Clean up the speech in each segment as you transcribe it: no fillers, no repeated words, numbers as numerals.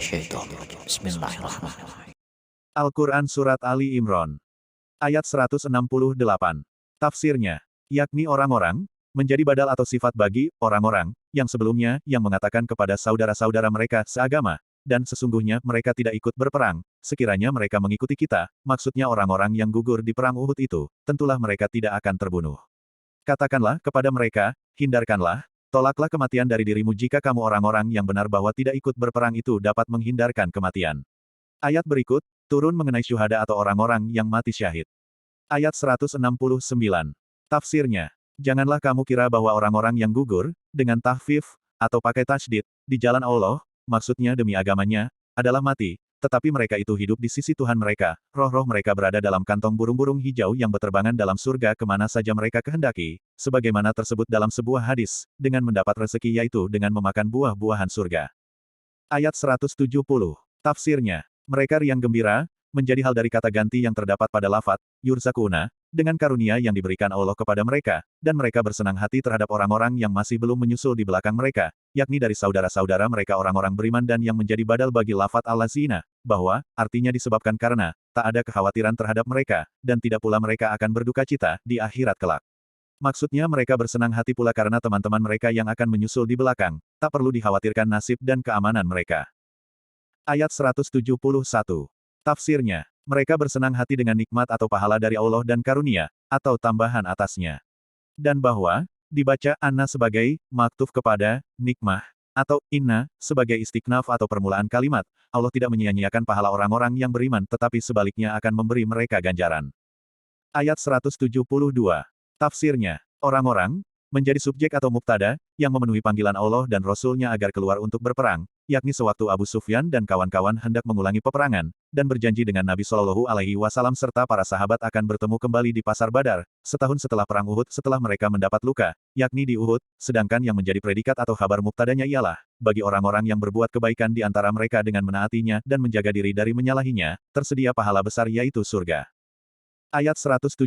الشيطان الرجيم بسم الله الرحمن الرحيم Al-Quran Surat Ali Imran. Ayat 168. Tafsirnya, yakni orang-orang, menjadi badal atau sifat bagi orang-orang yang sebelumnya yang mengatakan kepada saudara-saudara mereka seagama, dan sesungguhnya mereka tidak ikut berperang, sekiranya mereka mengikuti kita, maksudnya orang-orang yang gugur di perang Uhud itu, tentulah mereka tidak akan terbunuh. Katakanlah kepada mereka, hindarkanlah, tolaklah kematian dari dirimu jika kamu orang-orang yang benar bahwa tidak ikut berperang itu dapat menghindarkan kematian. Ayat berikut, turun mengenai syuhada atau orang-orang yang mati syahid. Ayat 169. Tafsirnya, janganlah kamu kira bahwa orang-orang yang gugur, dengan tahfif, atau pakai tasydid, di jalan Allah, maksudnya demi agamanya, adalah mati, tetapi mereka itu hidup di sisi Tuhan mereka, roh-roh mereka berada dalam kantong burung-burung hijau yang berterbangan dalam surga kemana saja mereka kehendaki, sebagaimana tersebut dalam sebuah hadis, dengan mendapat rezeki yaitu dengan memakan buah-buahan surga. Ayat 170. Tafsirnya, mereka riang gembira, menjadi hal dari kata ganti yang terdapat pada lafat, yurzakuna, dengan karunia yang diberikan Allah kepada mereka, dan mereka bersenang hati terhadap orang-orang yang masih belum menyusul di belakang mereka, yakni dari saudara-saudara mereka orang-orang beriman dan yang menjadi badal bagi lafat allazina, bahwa, artinya disebabkan karena, tak ada kekhawatiran terhadap mereka, dan tidak pula mereka akan berduka cita, di akhirat kelak. Maksudnya mereka bersenang hati pula karena teman-teman mereka yang akan menyusul di belakang, tak perlu dikhawatirkan nasib dan keamanan mereka. Ayat 171. Tafsirnya, mereka bersenang hati dengan nikmat atau pahala dari Allah dan karunia, atau tambahan atasnya. Dan bahwa, dibaca anna sebagai, maktuf kepada, nikmah, atau inna, sebagai istiknaf atau permulaan kalimat, Allah tidak menyia-nyiakan pahala orang-orang yang beriman tetapi sebaliknya akan memberi mereka ganjaran. Ayat 172. Tafsirnya, orang-orang, menjadi subjek atau mubtada, yang memenuhi panggilan Allah dan Rasul-Nya agar keluar untuk berperang, yakni sewaktu Abu Sufyan dan kawan-kawan hendak mengulangi peperangan, dan berjanji dengan Nabi Shallallahu Alaihi Wasallam serta para sahabat akan bertemu kembali di Pasar Badar, setahun setelah perang Uhud setelah mereka mendapat luka, yakni di Uhud, sedangkan yang menjadi predikat atau kabar mubtadanya ialah, bagi orang-orang yang berbuat kebaikan di antara mereka dengan menaatinya dan menjaga diri dari menyalahinya, tersedia pahala besar yaitu surga. Ayat 173.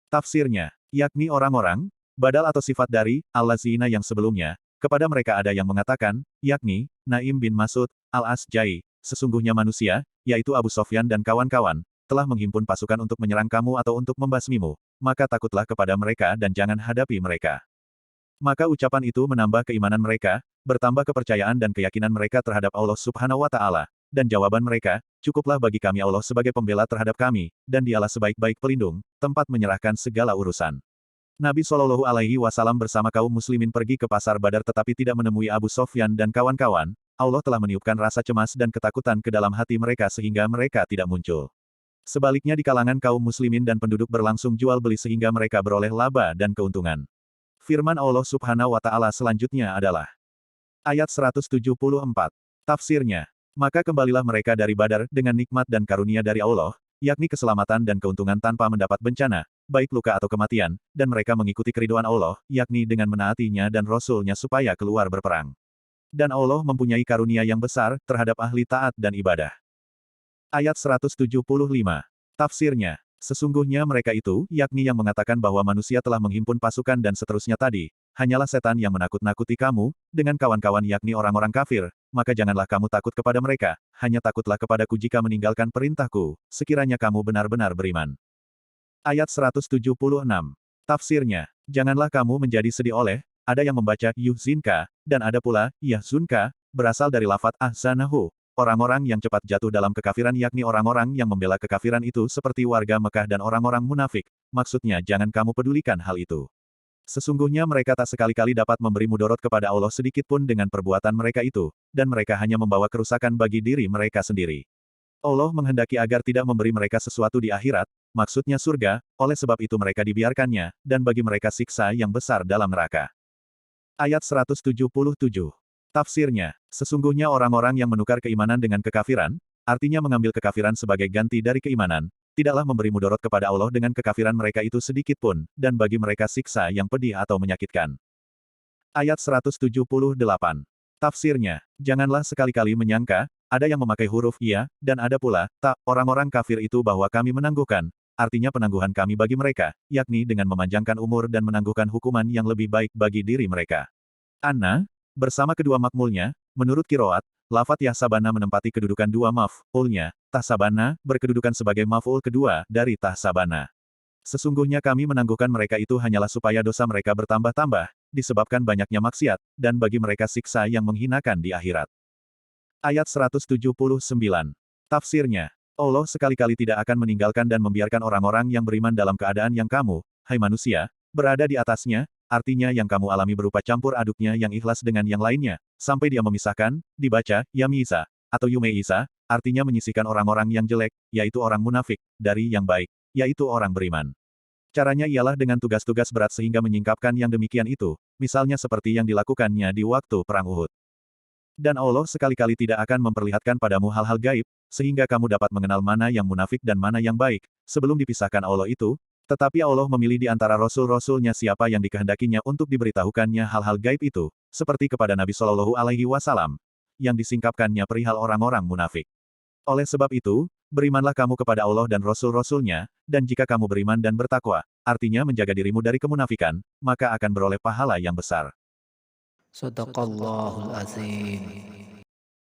Tafsirnya, yakni orang-orang, badal atau sifat dari, allazina yang sebelumnya, kepada mereka ada yang mengatakan, yakni, Naim bin Mas'ud, al-Asja'i, sesungguhnya manusia, yaitu Abu Sofyan dan kawan-kawan, telah menghimpun pasukan untuk menyerang kamu atau untuk membasmimu, maka takutlah kepada mereka dan jangan hadapi mereka. Maka ucapan itu menambah keimanan mereka, bertambah kepercayaan dan keyakinan mereka terhadap Allah Subhanahu wa Ta'ala, dan jawaban mereka, cukuplah bagi kami Allah sebagai pembela terhadap kami, dan dialah sebaik-baik pelindung, tempat menyerahkan segala urusan. Nabi Shallallahu Alaihi Wasallam bersama kaum muslimin pergi ke pasar Badar tetapi tidak menemui Abu Sofyan dan kawan-kawan, Allah telah meniupkan rasa cemas dan ketakutan ke dalam hati mereka sehingga mereka tidak muncul. Sebaliknya di kalangan kaum muslimin dan penduduk berlangsung jual beli sehingga mereka beroleh laba dan keuntungan. Firman Allah Subhanahu wa Ta'ala selanjutnya adalah ayat 174. Tafsirnya, maka kembalilah mereka dari Badar dengan nikmat dan karunia dari Allah, yakni keselamatan dan keuntungan tanpa mendapat bencana, baik luka atau kematian, dan mereka mengikuti keridhaan Allah, yakni dengan menaatinya dan Rasul-Nya supaya keluar berperang. Dan Allah mempunyai karunia yang besar, terhadap ahli taat dan ibadah. Ayat 175. Tafsirnya, sesungguhnya mereka itu, yakni yang mengatakan bahwa manusia telah menghimpun pasukan dan seterusnya tadi, hanyalah setan yang menakut-nakuti kamu, dengan kawan-kawan yakni orang-orang kafir, maka janganlah kamu takut kepada mereka, hanya takutlah kepadaku jika meninggalkan perintahku, sekiranya kamu benar-benar beriman. Ayat 176. Tafsirnya, janganlah kamu menjadi sedih oleh, ada yang membaca yuhzinka, dan ada pula, yahzunka, berasal dari lafat ahzanahu, orang-orang yang cepat jatuh dalam kekafiran yakni orang-orang yang membela kekafiran itu seperti warga Mekah dan orang-orang munafik, maksudnya jangan kamu pedulikan hal itu. Sesungguhnya mereka tak sekali-kali dapat memberi mudarat kepada Allah sedikitpun dengan perbuatan mereka itu, dan mereka hanya membawa kerusakan bagi diri mereka sendiri. Allah menghendaki agar tidak memberi mereka sesuatu di akhirat, maksudnya surga, oleh sebab itu mereka dibiarkannya, dan bagi mereka siksa yang besar dalam neraka. Ayat 177. Tafsirnya, sesungguhnya orang-orang yang menukar keimanan dengan kekafiran, artinya mengambil kekafiran sebagai ganti dari keimanan, tidaklah memberi mudarat kepada Allah dengan kekafiran mereka itu sedikit pun, dan bagi mereka siksa yang pedih atau menyakitkan. Ayat 178. Tafsirnya, janganlah sekali-kali menyangka, ada yang memakai huruf iya, dan ada pula, tak, orang-orang kafir itu bahwa kami menangguhkan, artinya penangguhan kami bagi mereka, yakni dengan memanjangkan umur dan menangguhkan hukuman yang lebih baik bagi diri mereka. Anna, bersama kedua makmulnya, menurut Kiroat, lafat Yahsabana menempati kedudukan dua maf'ulnya, Tahsabana, berkedudukan sebagai maf'ul kedua dari Tahsabana. Sesungguhnya kami menangguhkan mereka itu hanyalah supaya dosa mereka bertambah-tambah, disebabkan banyaknya maksiat, dan bagi mereka siksa yang menghinakan di akhirat. Ayat 179. Tafsirnya, Allah sekali-kali tidak akan meninggalkan dan membiarkan orang-orang yang beriman dalam keadaan yang kamu, hai manusia, berada di atasnya, artinya yang kamu alami berupa campur aduknya yang ikhlas dengan yang lainnya, sampai dia memisahkan, dibaca, Yamisa, atau Yumeisa, artinya menyisihkan orang-orang yang jelek, yaitu orang munafik, dari yang baik, yaitu orang beriman. Caranya ialah dengan tugas-tugas berat sehingga menyingkapkan yang demikian itu, misalnya seperti yang dilakukannya di waktu Perang Uhud. Dan Allah sekali-kali tidak akan memperlihatkan padamu hal-hal gaib, sehingga kamu dapat mengenal mana yang munafik dan mana yang baik, sebelum dipisahkan Allah itu, tetapi Allah memilih di antara rasul-rasulnya siapa yang dikehendakinya untuk diberitahukannya hal-hal gaib itu, seperti kepada Nabi Shallallahu Alaihi Wasallam, yang disingkapkannya perihal orang-orang munafik. Oleh sebab itu, berimanlah kamu kepada Allah dan rasul-rasulnya, dan jika kamu beriman dan bertakwa, artinya menjaga dirimu dari kemunafikan, maka akan beroleh pahala yang besar. Sadaqallahul azim.